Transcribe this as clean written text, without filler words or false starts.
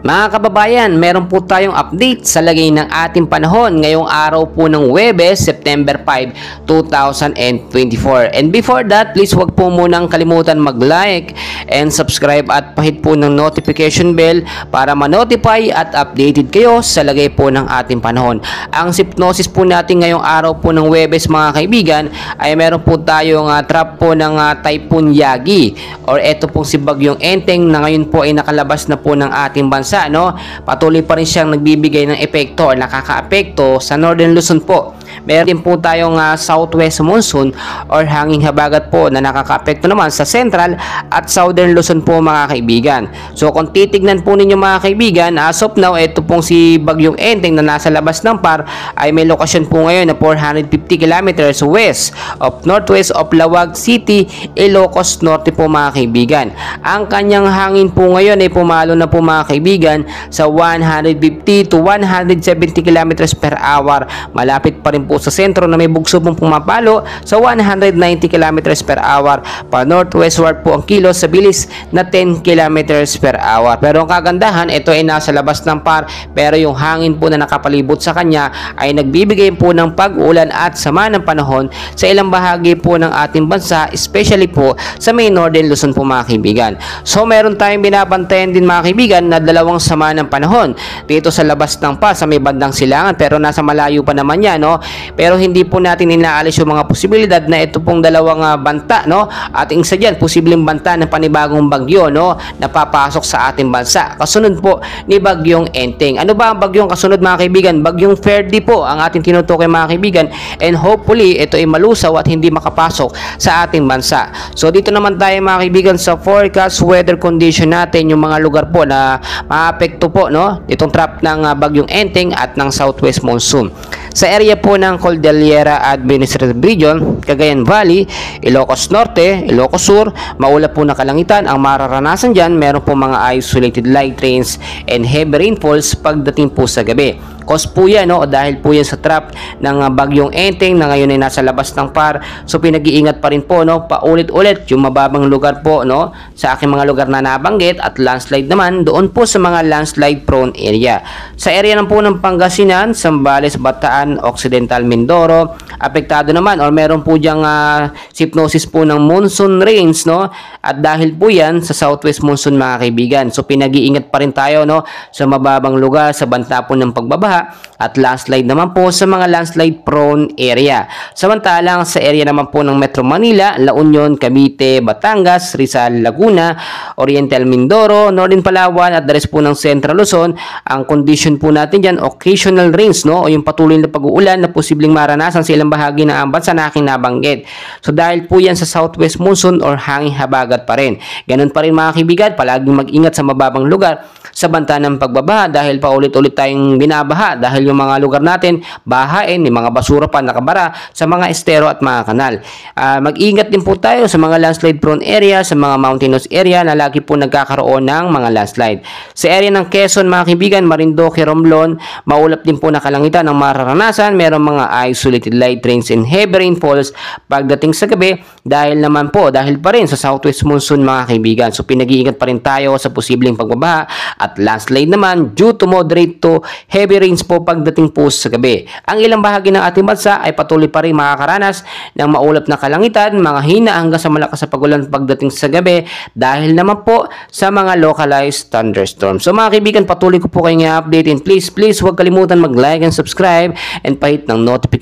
Mga kababayan, meron po tayong update sa lagay ng ating panahon ngayong araw po ng Huwebes, September 5, 2024. And before that, please wag po munang kalimutan mag-like and subscribe at pahit po ng notification bell para ma-notify at updated kayo sa lagay po ng ating panahon. Ang hypnosis po natin ngayong araw po ng Huwebes mga kaibigan ay meron po tayong trap po ng Typhoon Yagi or eto pong si Bagyong Enteng na ngayon po ay nakalabas na po ng ating bansa. Patuloy pa rin siyang nagbibigay ng epekto o nakaka-apekto sa Northern Luzon po. Meron din po tayong southwest monsoon or hanging habagat po na nakaka-apekto naman sa central at southern Luzon po mga kaibigan. So kung titignan po ninyo mga kaibigan, as of now, ito pong si Bagyong Enteng na nasa labas ng PAR ay may lokasyon po ngayon na 450 kilometers west of northwest of Lawag City, Ilocos Norte po mga kaibigan. Ang kanyang hangin po ngayon ay pumalo na po mga kaibigan sa 150 to 170 kilometers per hour. Malapit pa rin po sa sentro na may bugso pong pumapalo sa 190 kilometers per hour. Pa northwestward po ang kilos sa bilis na 10 kilometers per hour. Pero ang kagandahan, ito ay nasa labas ng PAR pero yung hangin po na nakapalibot sa kanya ay nagbibigay po ng pag-ulan at sama ng panahon sa ilang bahagi po ng ating bansa, especially po sa may Northern Luzon po mga kaibigan. So meron tayong binabantayan din mga kaibigan na dalawang sama ng panahon dito sa labas ng PAR sa may bandang silangan pero nasa malayo pa naman yan, pero hindi po natin inaalis yung mga posibilidad na ito pong dalawang banta, at isa dyan, posibleng banta ng panibagong bagyo, na papasok sa ating bansa kasunod po ni Bagyong Enteng. Ano ba ang bagyong kasunod mga kaibigan? Bagyong Ferdy po ang ating tinutukoy mga kaibigan, and hopefully ito ay malusaw at hindi makapasok sa ating bansa. So dito naman tayo mga kaibigan sa forecast weather condition natin, yung mga lugar po na maapekto po itong trap ng Bagyong Enteng at ng southwest monsoon. Sa area po ng Cordillera Administrative Region, Cagayan Valley, Ilocos Norte, Ilocos Sur, maulap po na kalangitan. Ang mararanasan dyan, meron po mga isolated light rains and heavy rainfalls pagdating po sa gabi. Cause po yan, dahil po yan sa trap ng Bagyong Enteng na ngayon ay nasa labas ng PAR. So pinag-iingat pa rin po, paulit-ulit yung mababang lugar po, sa aking mga lugar na nabanggit, at landslide naman doon po sa mga landslide prone area. Sa area ng po ng Pangasinan, Zambales, Bataan, Occidental Mindoro, apektado naman or meron po diyang hypnosis po ng monsoon rains, at dahil po yan sa southwest monsoon mga kaibigan. So pinag-iingat pa rin tayo, sa mababang lugar, sa banta po ng pagbabaha, at landslide naman po sa mga landslide prone area. Samantalang sa area naman po ng Metro Manila, La Union, Cavite, Batangas, Rizal, Laguna, Oriental Mindoro, Northern Palawan at the rest po ng Central Luzon, ang condition po natin dyan, occasional rains, o yung patuloy na pag-uulan na posibleng maranasan sa ilang bahagi ng bansa na aking nabanggit. So dahil po yan sa southwest monsoon or hanging habagat pa rin. Ganun pa rin mga kaibigan, palaging mag-ingat sa mababang lugar sa banta ng pagbabaha dahil paulit-ulit tayong binabaha dahil yung mga lugar natin bahain, may mga basura pa nakabara sa mga estero at mga kanal. Mag-ingat din po tayo sa mga landslide prone area, sa mga mountainous area na lagi po nagkakaroon ng mga landslide. Sa area ng Quezon mga kaibigan, Marinduque, Romblon, maulap din po na kalangitan ng mararanasan, merong mga isolated light rains and heavy rainfalls pagdating sa gabi dahil pa rin sa southwest monsoon mga kaibigan. So pinag-iingat pa rin tayo sa posibleng pagbabaha at landslide naman due to moderate to heavy rains po pagdating po sa gabi. Ang ilang bahagi ng ating bansa ay patuloy pa rin makakaranas ng maulap na kalangitan, mga hina hanggang sa malakas na pagulan pagdating sa gabi dahil naman po sa mga localized thunderstorms. So mga kaibigan, patuloy ko po kayong i-update, and please huwag kalimutan mag-like and subscribe and pahit ng notification